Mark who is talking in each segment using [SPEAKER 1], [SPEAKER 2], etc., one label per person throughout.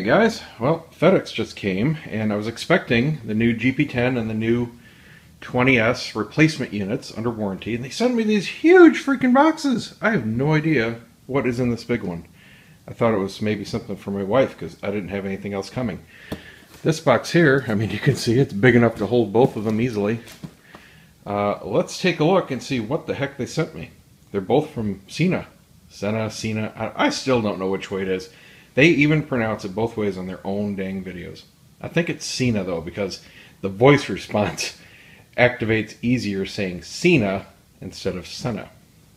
[SPEAKER 1] Hey guys, well, FedEx just came and I was expecting the new GP10 and the new 20s replacement units under warranty, and they sent me these huge freaking boxes. I have no idea what is in this big one. I thought it was maybe something for my wife because I didn't have anything else coming. This box here, I mean, you can see it's big enough to hold both of them easily. Let's take a look and see what the heck they sent me. They're both from SENA. SENA. I still don't know which way it is. They even pronounce it both ways on their own dang videos. I think it's SENA though, because the voice response activates easier saying SENA instead of SENA.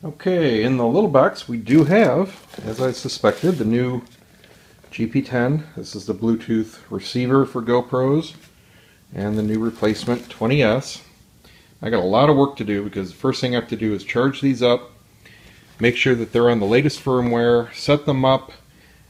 [SPEAKER 1] Okay, in the little box we do have, as I suspected, the new GP10. This is the Bluetooth receiver for GoPros, and the new replacement 20s. I got a lot of work to do because the first thing I have to do is charge these up, make sure that they're on the latest firmware, set them up,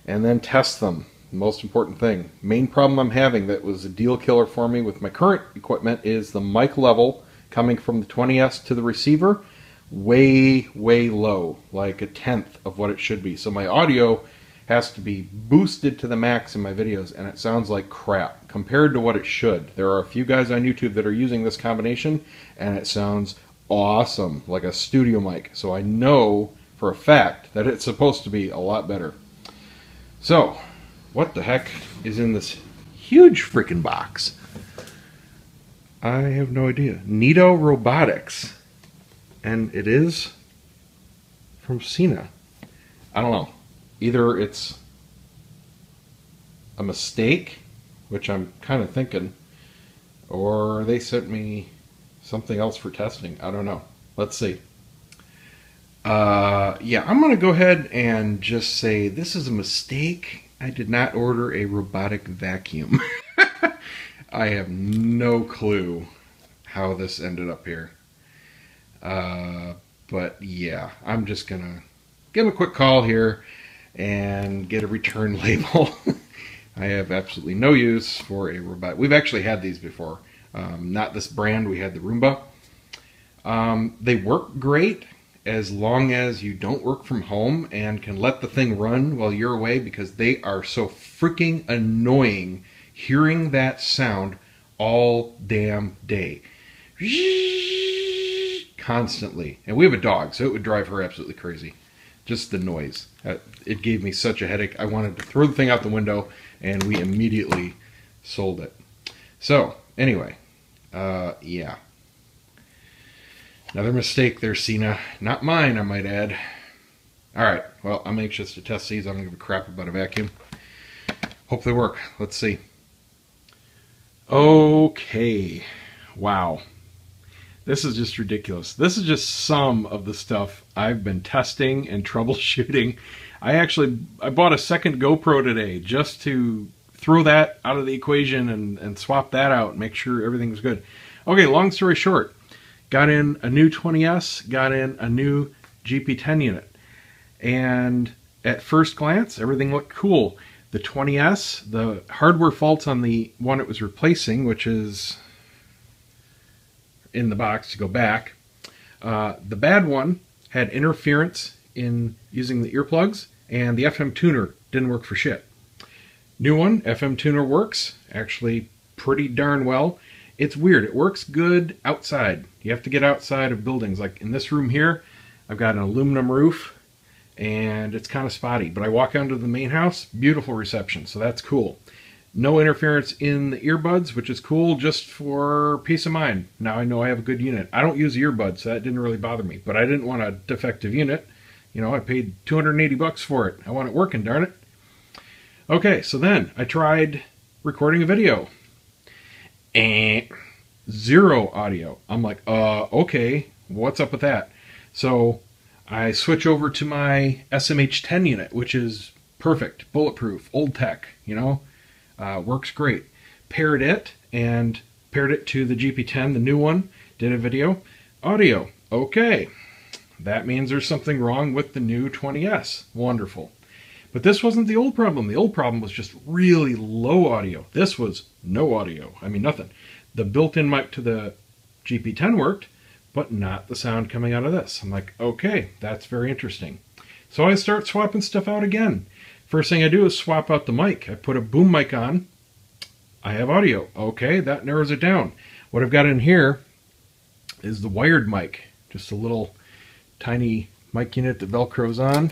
[SPEAKER 1] and then test them. The most important thing. Main problem I'm having that was a deal killer for me with my current equipment is the mic level coming from the 20s to the receiver way low, like a tenth of what it should be. So my audio has to be boosted to the max in my videos, and it sounds like crap compared to what it should. There are a few guys on YouTube that are using this combination and it sounds awesome, like a studio mic. So I know for a fact that it's supposed to be a lot better. So, what the heck is in this huge freaking box? I have no idea. Nito Robotics. And it is from SENA. I don't know. Either it's a mistake, which I'm kind of thinking, or they sent me something else for testing. I don't know. Let's see. Yeah, I'm going to go ahead and just say this is a mistake. I did not order a robotic vacuum. I have no clue how this ended up here. But yeah, I'm just going to give a quick call here and get a return label. I have absolutely no use for a robot. We've actually had these before. Not this brand. We had the Roomba. They work great as long as you don't work from home and can let the thing run while you're away, because they are so freaking annoying hearing that sound all damn day. Constantly. And we have a dog, so it would drive her absolutely crazy. Just the noise. It gave me such a headache. I wanted to throw the thing out the window, and we immediately sold it. So, anyway, yeah. Another mistake there, SENA. Not mine, I might add. Alright, well, I'm anxious to test these. I don't give a crap about a vacuum. Hope they work. Let's see. Okay. Wow. This is just ridiculous. This is just some of the stuff I've been testing and troubleshooting. I bought a second GoPro today just to throw that out of the equation and swap that out and make sure everything's good. Okay, long story short. Got in a new 20s, got in a new GP10 unit. And at first glance, everything looked cool. The 20s, the hardware faults on the one it was replacing, which is in the box to go back. The bad one had interference in using the earplugs, and the FM tuner didn't work for shit. New one, FM tuner works, actually pretty darn well. It's weird. It works good outside. You have to get outside of buildings. Like in this room here, I've got an aluminum roof, and it's kind of spotty. But I walk onto the main house, beautiful reception, so that's cool. No interference in the earbuds, which is cool, just for peace of mind. Now I know I have a good unit. I don't use earbuds, so that didn't really bother me. But I didn't want a defective unit. You know, I paid $280 for it. I want it working, darn it. Okay, so then I tried recording a video. Zero audio. I'm like, okay, what's up with that? So I switch over to my SMH10 unit, which is perfect, bulletproof, old tech, you know, works great. Paired it to the GP10, the new one, did a video, audio, okay. That means there's something wrong with the new 20s. Wonderful. But this wasn't the old problem. The old problem was just really low audio. This was no audio. I mean, nothing. The built-in mic to the GP10 worked, but not the sound coming out of this. I'm like, okay, that's very interesting. So I start swapping stuff out again. First thing I do is swap out the mic. I put a boom mic on. I have audio. Okay, that narrows it down. What I've got in here is the wired mic. Just a little tiny mic unit that Velcros on.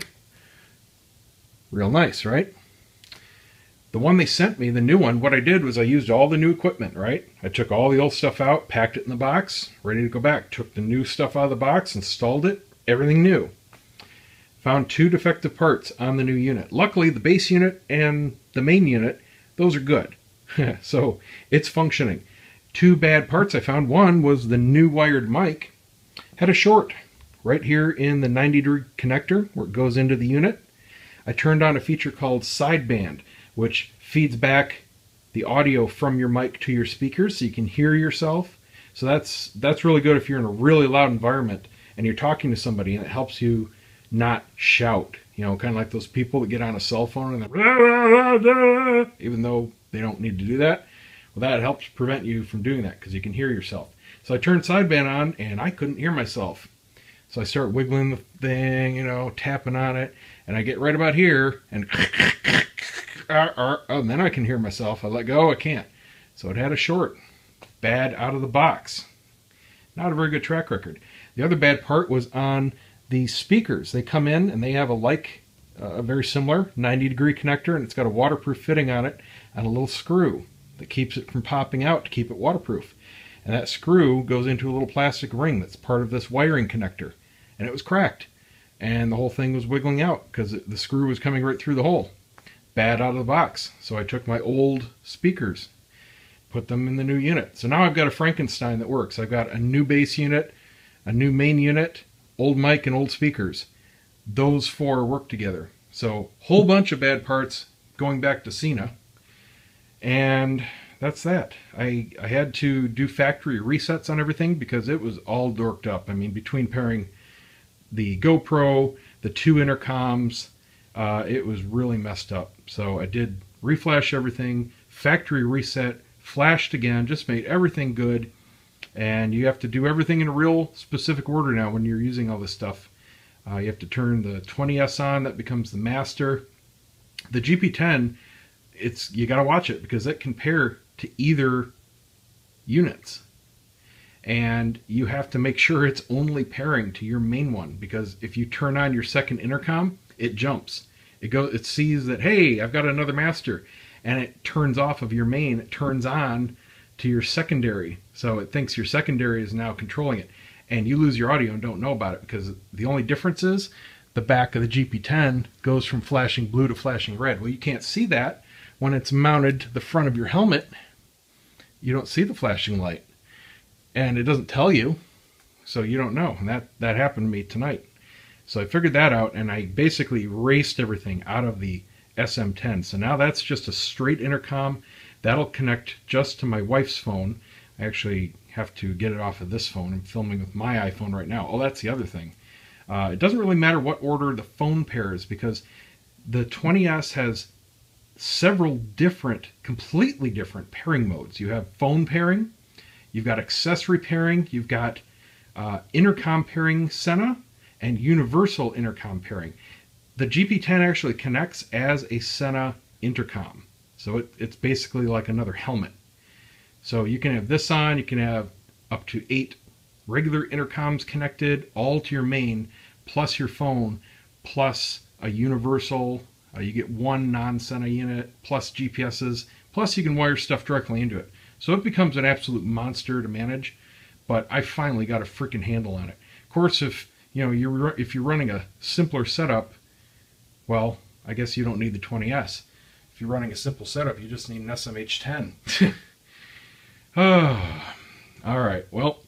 [SPEAKER 1] Real nice, right? The one they sent me, the new one, what I did was I used all the new equipment, right? I took all the old stuff out, packed it in the box, ready to go back. Took the new stuff out of the box, installed it, everything new. Found 2 defective parts on the new unit. Luckily, the base unit and the main unit, those are good. So it's functioning. 2 bad parts I found. One was the new wired mic had a short right here in the 90-degree connector where it goes into the unit. I turned on a feature called sideband, which feeds back the audio from your mic to your speakers so you can hear yourself. So that's really good if you're in a really loud environment and you're talking to somebody, and it helps you not shout. You know, kind of like those people that get on a cell phone and they're even though they don't need to do that. Well, that helps prevent you from doing that because you can hear yourself. So I turned sideband on and I couldn't hear myself. So I start wiggling the thing, you know, tapping on it, and I get right about here and and then I can hear myself. I let go, I can't. So it had a short. Bad out of the box. Not a very good track record. The other bad part was on the speakers. They come in and they have a very similar 90-degree connector, and it's got a waterproof fitting on it and a little screw that keeps it from popping out to keep it waterproof. And that screw goes into a little plastic ring that's part of this wiring connector. And it was cracked. And the whole thing was wiggling out because the screw was coming right through the hole. Bad out of the box. So I took my old speakers, put them in the new unit. So now I've got a Frankenstein that works. I've got a new bass unit, a new main unit, old mic, and old speakers. Those 4 work together. So whole bunch of bad parts going back to SENA. And that's that. I had to do factory resets on everything because it was all dorked up. I mean, between pairing the GoPro, the 2 intercoms, it was really messed up. So I did reflash everything, factory reset, flashed again, just made everything good. And you have to do everything in a real specific order now when you're using all this stuff. You have to turn the 20S on, that becomes the master. The GP10, you got to watch it because it can pair to either units. And you have to make sure it's only pairing to your main one, because if you turn on your second intercom, it jumps. It sees that, hey, I've got another master, and it turns off of your main. It turns on to your secondary, so it thinks your secondary is now controlling it, and you lose your audio and don't know about it because the only difference is the back of the GP10 goes from flashing blue to flashing red. Well, you can't see that when it's mounted to the front of your helmet. You don't see the flashing light, and it doesn't tell you, so you don't know. And that happened to me tonight. So I figured that out, and I basically erased everything out of the SM10. So now that's just a straight intercom. That'll connect just to my wife's phone. I actually have to get it off of this phone. I'm filming with my iPhone right now. Oh, that's the other thing. It doesn't really matter what order the phone pairs, because the 20S has several different, completely different pairing modes. You have phone pairing, you've got accessory pairing, you've got intercom pairing SENA, and universal intercom pairing. The GP10 actually connects as a SENA intercom. So it's basically like another helmet. So you can have this on, you can have up to 8 regular intercoms connected, all to your main, plus your phone, plus a universal. You get 1 non-SENA unit, plus GPSs, plus you can wire stuff directly into it. So it becomes an absolute monster to manage, but I finally got a freaking handle on it. Of course, if you're running a simpler setup, well, I guess you don't need the 20S. If you're running a simple setup, you just need an SMH10. Oh, all right, well,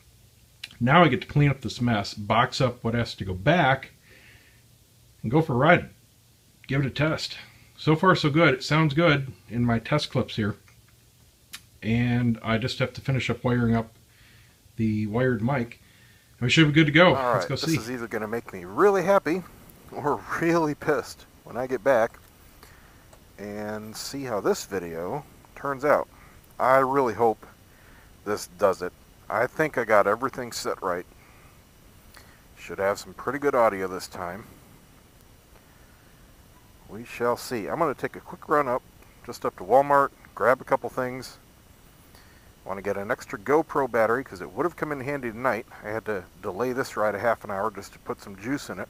[SPEAKER 1] now I get to clean up this mess, box up what has to go back, and go for a ride. Give it a test. So far, so good. It sounds good in my test clips here. And I just have to finish up wiring up the wired mic. And we should be good to go.
[SPEAKER 2] All
[SPEAKER 1] Let's
[SPEAKER 2] right,
[SPEAKER 1] go see.
[SPEAKER 2] This is either going to make me really happy or really pissed when I get back and see how this video turns out. I really hope this does it. I think I got everything set right. Should have some pretty good audio this time. We shall see. I'm going to take a quick run up, just up to Walmart, grab a couple things. I want to get an extra GoPro battery because it would have come in handy tonight. I had to delay this ride a half an hour just to put some juice in it.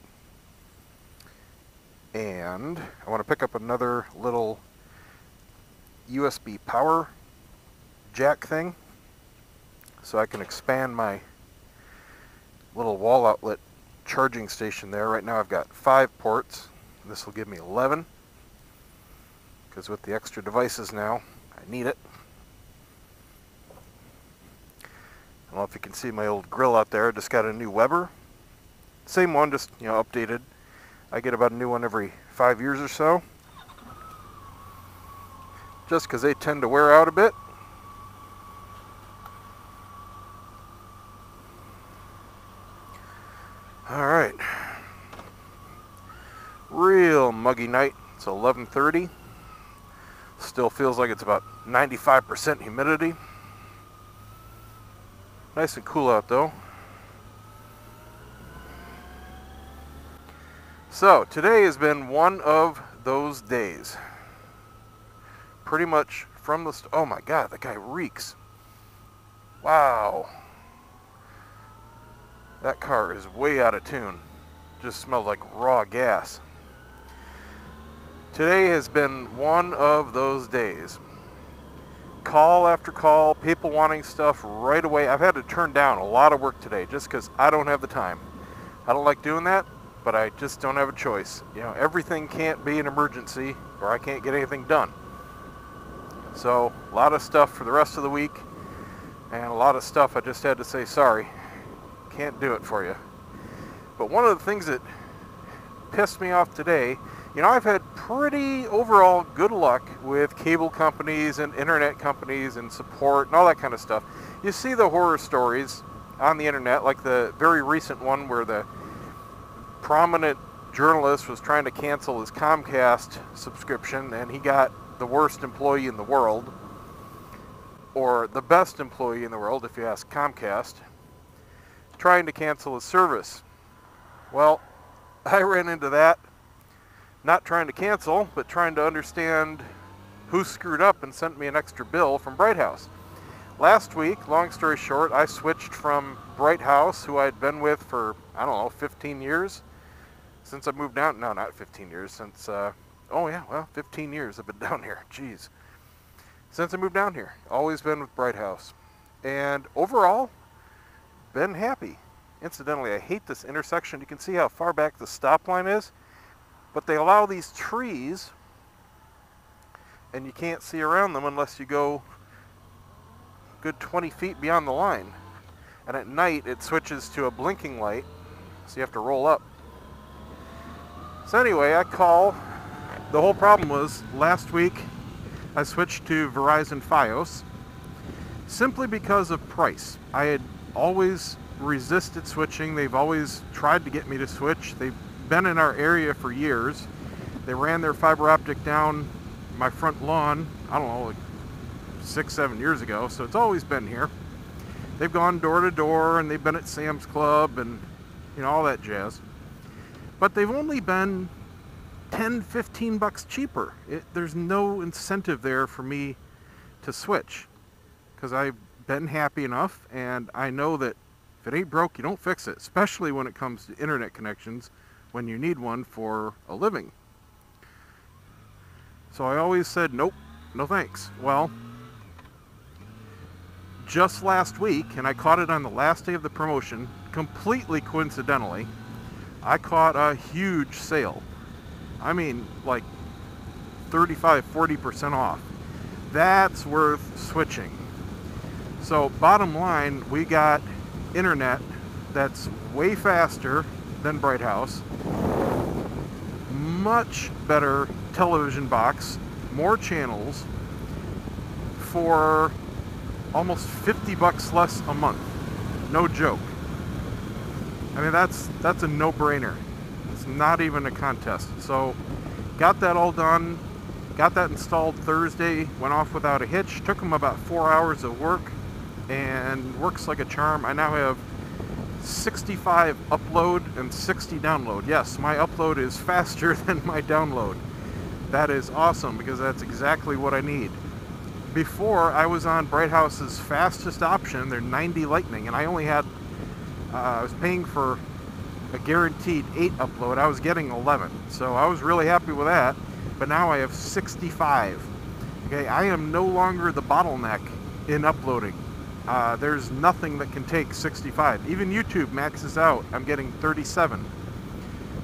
[SPEAKER 2] And I want to pick up another little USB power jack thing so I can expand my little wall outlet charging station there. Right now I've got 5 ports. This will give me 11 because with the extra devices now I need it. I don't know if you can see my old grill out there. I just got a new Weber. Same one, just updated. I get about a new one every 5 years or so, just because they tend to wear out a bit. Alright. Real muggy night. It's 11:30. Still feels like it's about 95% humidity. Nice and cool out though. So today has been one of those days. Pretty much from the oh my god, that guy reeks. Wow. That car is way out of tune. Just smells like raw gas. Today has been one of those days. Call after call, people wanting stuff right away. I've had to turn down a lot of work today just because I don't have the time. I don't like doing that, but I just don't have a choice. Everything can't be an emergency or I can't get anything done. So a lot of stuff for the rest of the week and a lot of stuff I just had to say sorry. Can't do it for you. But one of the things that pissed me off today, I've had pretty overall good luck with cable companies and internet companies and support and all that kind of stuff. You see the horror stories on the internet, like the very recent one where the prominent journalist was trying to cancel his Comcast subscription and he got the worst employee in the world, or the best employee in the world if you ask Comcast, trying to cancel his service. Well, I ran into that. Not trying to cancel, but trying to understand who screwed up and sent me an extra bill from Bright House. Last week, long story short, I switched from Bright House, who I'd been with for, 15 years. Since I moved down, no, not 15 years, since, 15 years I've been down here, jeez. Since I moved down here, always been with Bright House. And overall, been happy. Incidentally, I hate this intersection. You can see how far back the stop line is. But they allow these trees, and you can't see around them unless you go a good 20 feet beyond the line. And at night, it switches to a blinking light, so you have to roll up. So anyway, I call. The whole problem was, last week, I switched to Verizon Fios, simply because of price. I had always resisted switching. They've always tried to get me to switch. They've been in our area for years. They ran their fiber optic down my front lawn, like 6-7 years ago, so it's always been here. They've gone door to door and they've been at Sam's Club and all that jazz. But they've only been $10-15 cheaper. There's no incentive there for me to switch because I've been happy enough, and I know that if it ain't broke, you don't fix it, especially when it comes to internet connections when you need one for a living. So I always said, nope, no thanks. Well, just last week, and I caught it on the last day of the promotion, completely coincidentally, I caught a huge sale. I mean, like 35-40% off. That's worth switching. So bottom line, we got internet that's way faster than Bright House, much better television box, more channels for almost $50 less a month. No joke. I mean, that's a no-brainer. It's not even a contest. So got that all done, got that installed Thursday, went off without a hitch. Took them about 4 hours of work and works like a charm. I now have 65 upload and 60 download. Yes, my upload is faster than my download. That is awesome, because that's exactly what I need. Before, I was on Bright House's fastest option, their 90 Lightning, and I only had, I was paying for a guaranteed 8 upload. I was getting 11, so I was really happy with that. But now I have 65. Okay, I am no longer the bottleneck in uploading. There's nothing that can take 65. Even YouTube maxes out. I'm getting 37.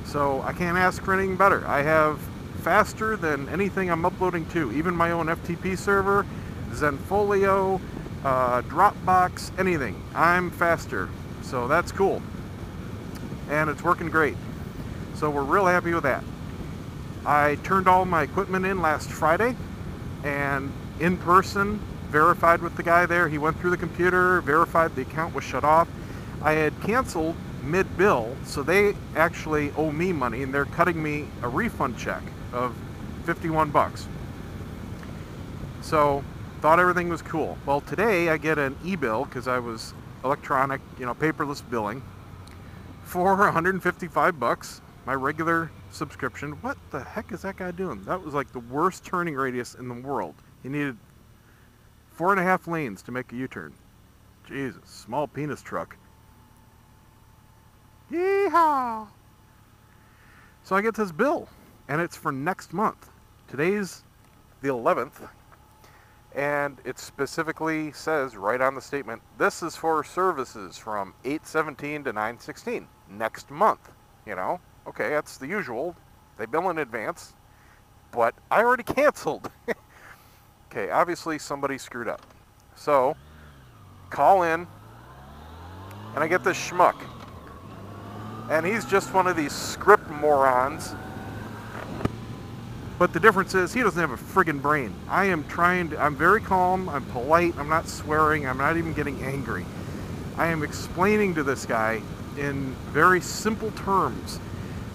[SPEAKER 2] So I can't ask for anything better. I have faster than anything I'm uploading to. Even my own FTP server, Zenfolio, Dropbox, anything. I'm faster. So that's cool. And it's working great. So we're real happy with that. I turned all my equipment in last Friday, and in person, verified with the guy there. He went through the computer, verified the account was shut off. I had canceled mid-bill, so they actually owe me money, and they're cutting me a refund check of 51 bucks. So, thought everything was cool. Well, today I get an e-bill, because I was electronic, paperless billing, for 155 bucks, my regular subscription. What the heck is that guy doing? That was like the worst turning radius in the world. He needed 4.5 lanes to make a U-turn. Jesus, small penis truck. Yeehaw! So I get this bill, and it's for next month. Today's the 11th, and it specifically says right on the statement, this is for services from 8/17 to 9/16 next month. Okay, that's the usual. They bill in advance, but I already canceled. Okay, obviously somebody screwed up. So, call in, and I get this schmuck. And he's just one of these script morons. But the difference is, he doesn't have a friggin' brain. I'm very calm, I'm polite, I'm not swearing, I'm not even getting angry. I am explaining to this guy in very simple terms,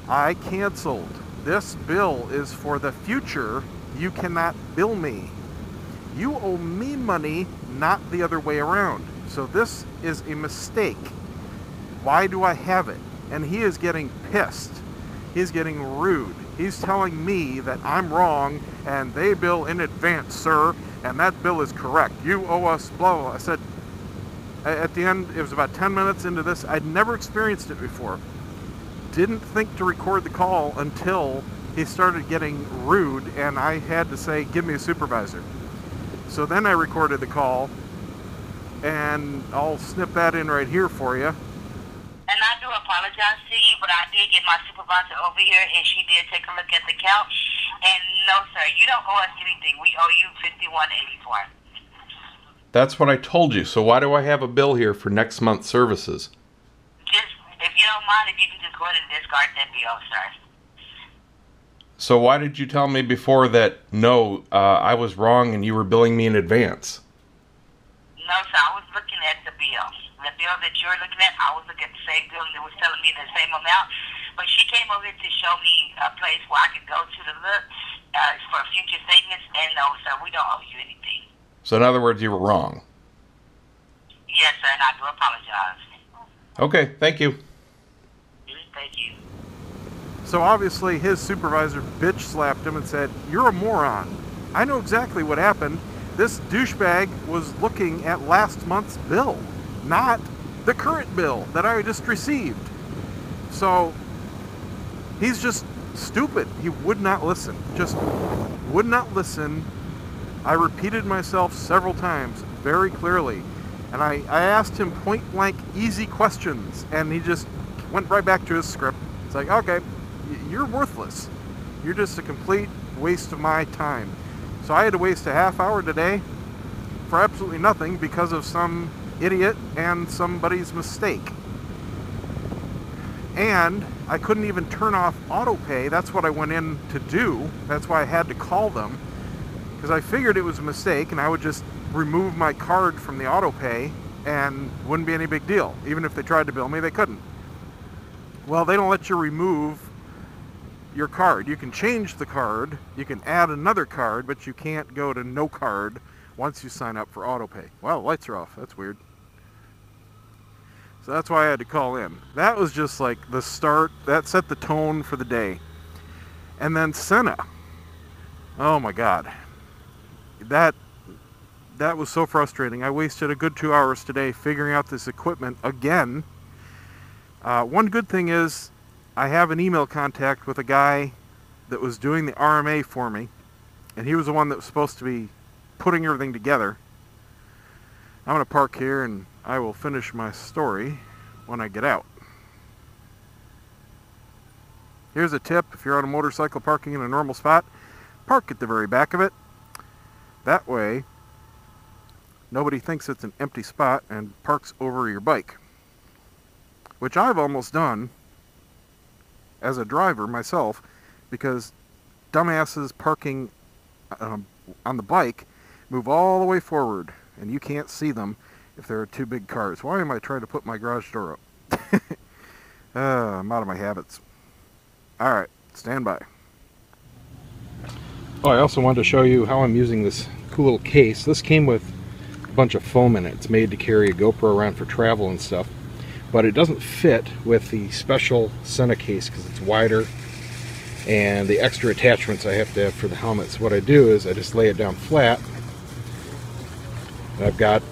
[SPEAKER 2] I canceled. This bill is for the future. You cannot bill me. You owe me money, not the other way around. So this is a mistake. Why do I have it? And he is getting pissed. He's getting rude. He's telling me that I'm wrong and they bill in advance, sir, and that bill is correct. You owe us blah, blah. I said, at the end, it was about 10 minutes into this. I'd never experienced it before. Didn't think to record the call until he started getting rude, and I had to say, give me a supervisor. So then I recorded the call, and I'll snip that in right here for you.
[SPEAKER 3] And I do apologize to you, but I did get my supervisor over here, and she did take a look at the count. And no, sir, you don't owe us anything. We owe you $51.84.
[SPEAKER 1] That's what I told you. So why do I have a bill here for next month's services?
[SPEAKER 3] Just, if you don't mind, if you can just go ahead and discard that bill, sir.
[SPEAKER 1] So why did you tell me before that, no, I was wrong and you were billing me in advance?
[SPEAKER 3] No, sir, I was looking at the bill. The bill that you're looking at, I was looking at the same bill, and it was telling me the same amount. But she came over to show me a place where I could go to look for future statements, and no, sir, we don't owe you anything.
[SPEAKER 1] So in other words, you were wrong.
[SPEAKER 3] Yes, sir, and I do apologize.
[SPEAKER 1] Okay, thank you.
[SPEAKER 3] Thank you.
[SPEAKER 2] So obviously his supervisor bitch slapped him and said, you're a moron. I know exactly what happened. This douchebag was looking at last month's bill, not the current bill that I just received. So he's just stupid. He would not listen. Just would not listen. I repeated myself several times very clearly. And I asked him point blank easy questions, and he just went right back to his script. It's like, okay, you're worthless. You're just a complete waste of my time. So I had to waste a half hour today for absolutely nothing because of some idiot and somebody's mistake. And I couldn't even turn off auto pay. That's what I went in to do. That's why I had to call them, because I figured it was a mistake and I would just remove my card from the auto pay and wouldn't be any big deal. Even if they tried to bill me, they couldn't. Well, they don't let you remove your card. You can change the card, you can add another card, but you can't go to no card once you sign up for auto pay. Wow, the lights are off. That's weird. So that's why I had to call in. That was just like the start. That set the tone for the day. And then SENA. Oh my God. That was so frustrating. I wasted a good 2 hours today figuring out this equipment again. One good thing is I have an email contact with a guy that was doing the RMA for me, and he was the one that was supposed to be putting everything together. I'm going to park here and I will finish my story when I get out. Here's a tip: if you're on a motorcycle parking in a normal spot, park at the very back of it. That way nobody thinks it's an empty spot and parks over your bike, which I've almost done as a driver myself, because dumbasses parking on the bike move all the way forward and you can't see them if there are two big cars. Why am I trying to put my garage door up? I'm out of my habits. Alright, stand by.
[SPEAKER 1] Oh, I also wanted to show you how I'm using this cool little case. This came with a bunch of foam in it. It's made to carry a GoPro around for travel and stuff, but it doesn't fit with the special SENA case because it's wider and the extra attachments I have to have for the helmet. So what I do is I just lay it down flat, and I've got,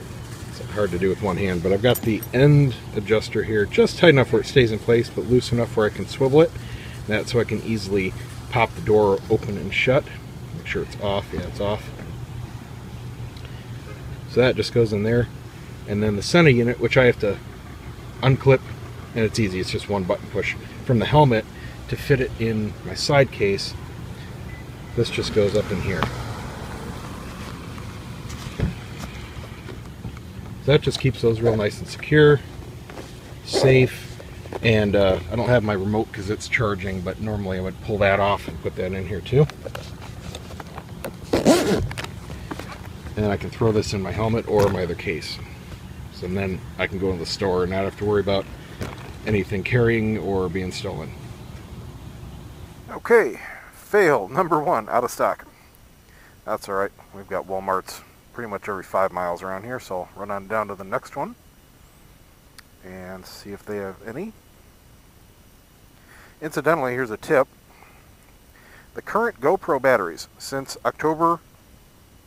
[SPEAKER 1] it's hard to do with one hand, but I've got the end adjuster here just tight enough where it stays in place but loose enough where I can swivel it. That's so I can easily pop the door open and shut. Make sure it's off. Yeah, it's off. So that just goes in there. And then the SENA unit, which I have to unclip, and it's easy, it's just one button push from the helmet to fit it in my side case. This just goes up in here. So that just keeps those real nice and secure, safe. And I don't have my remote because it's charging, but normally I would pull that off and put that in here too. And I can throw this in my helmet or my other case. So then I can go to the store and not have to worry about anything carrying or being stolen.
[SPEAKER 2] Okay, fail number one, out of stock. That's alright, we've got Walmarts pretty much every 5 miles around here, so I'll run on down to the next one and see if they have any. Incidentally, here's a tip. The current GoPro batteries since October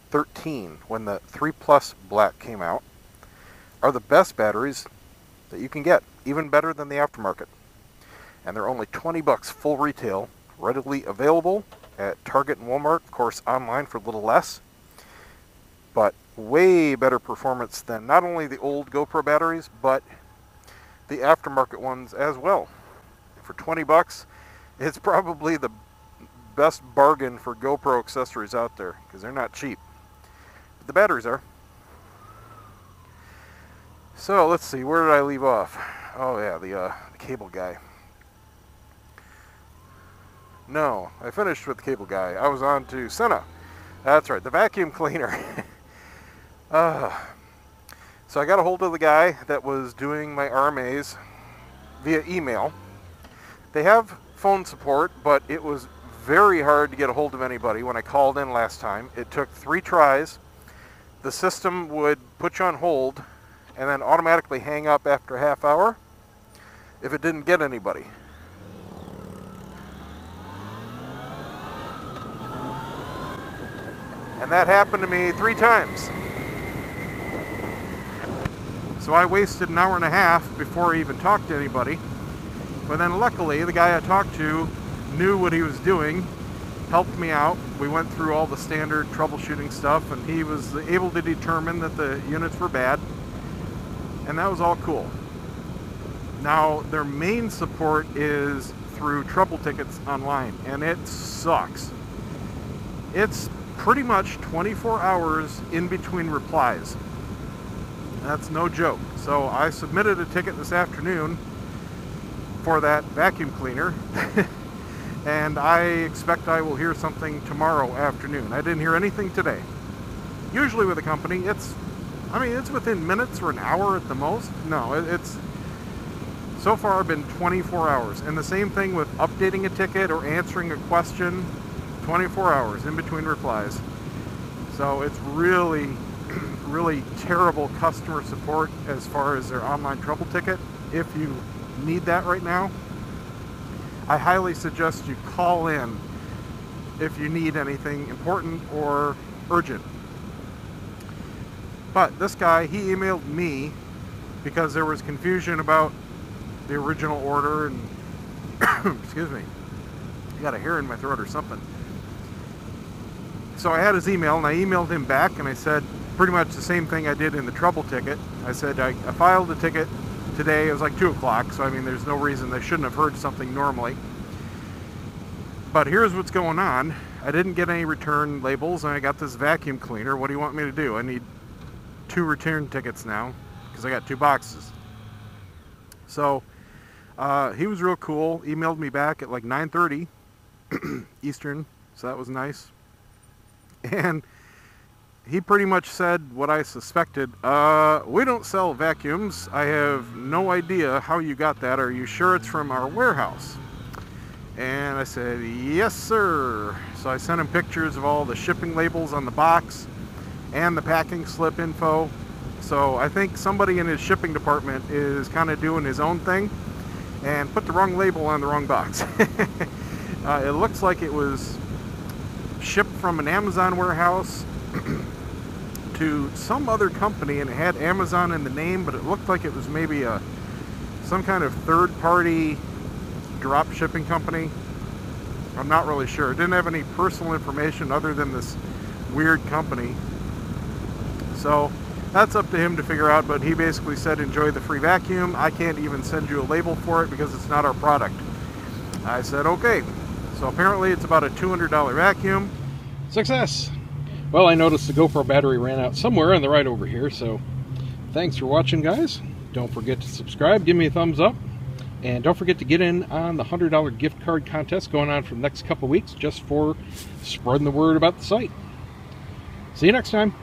[SPEAKER 2] 13, when the 3 Plus Black came out, are the best batteries that you can get, even better than the aftermarket. And they're only $20 full retail, readily available at Target and Walmart, of course online for a little less, but way better performance than not only the old GoPro batteries, but the aftermarket ones as well. For $20, it's probably the best bargain for GoPro accessories out there, because they're not cheap. But the batteries are. So let's see, where did I leave off? Oh yeah, the cable guy. No, I finished with the cable guy. I was on to SENA. That's right, the vacuum cleaner. So I got a hold of the guy that was doing my RMAs via email. They have phone support, but it was very hard to get a hold of anybody when I called in last time. It took 3 tries. The system would put you on hold and then automatically hang up after a half hour if it didn't get anybody. And that happened to me 3 times. So I wasted an hour and a half before I even talked to anybody. But then luckily, the guy I talked to knew what he was doing, helped me out. We went through all the standard troubleshooting stuff, and he was able to determine that the units were bad. And that was all cool. Now, their main support is through trouble tickets online, and it sucks. It's pretty much 24 hours in between replies. That's no joke. So I submitted a ticket this afternoon for that vacuum cleaner and I expect I will hear something tomorrow afternoon. I didn't hear anything today. Usually with a company, it's within minutes or an hour at the most. No, it's so far been 24 hours. And the same thing with updating a ticket or answering a question, 24 hours in between replies. So it's really terrible customer support as far as their online trouble ticket. If you need that right now, I highly suggest you call in if you need anything important or urgent. But this guy, he emailed me because there was confusion about the original order and excuse me, I got a hair in my throat or something. So I had his email and I emailed him back and I said pretty much the same thing I did in the trouble ticket. I said I filed the ticket today. It was like 2 o'clock, so I mean there's no reason they shouldn't have heard something normally. But here's what's going on. I didn't get any return labels and I got this vacuum cleaner. What do you want me to do? I need 2 return tickets now because I got 2 boxes. So he was real cool. Emailed me back at like 9:30 Eastern, so that was nice. And he pretty much said what I suspected. We don't sell vacuums. I have no idea how you got that. Are you sure it's from our warehouse? And I said, yes, sir. So I sent him pictures of all the shipping labels on the box and the packing slip info. So I think somebody in his shipping department is kind of doing his own thing and put the wrong label on the wrong box. It looks like it was shipped from an Amazon warehouse to some other company, and it had Amazon in the name, but it looked like it was maybe some kind of third-party drop shipping company. I'm not really sure. It didn't have any personal information other than this weird company. So that's up to him to figure out, but he basically said enjoy the free vacuum. I can't even send you a label for it because it's not our product. I said okay. So apparently it's about a $200 vacuum.
[SPEAKER 1] Success! Well, I noticed the GoPro battery ran out somewhere on the right over here, so thanks for watching, guys. Don't forget to subscribe, give me a thumbs up, and don't forget to get in on the $100 gift card contest going on for the next couple weeks just for spreading the word about the site. See you next time.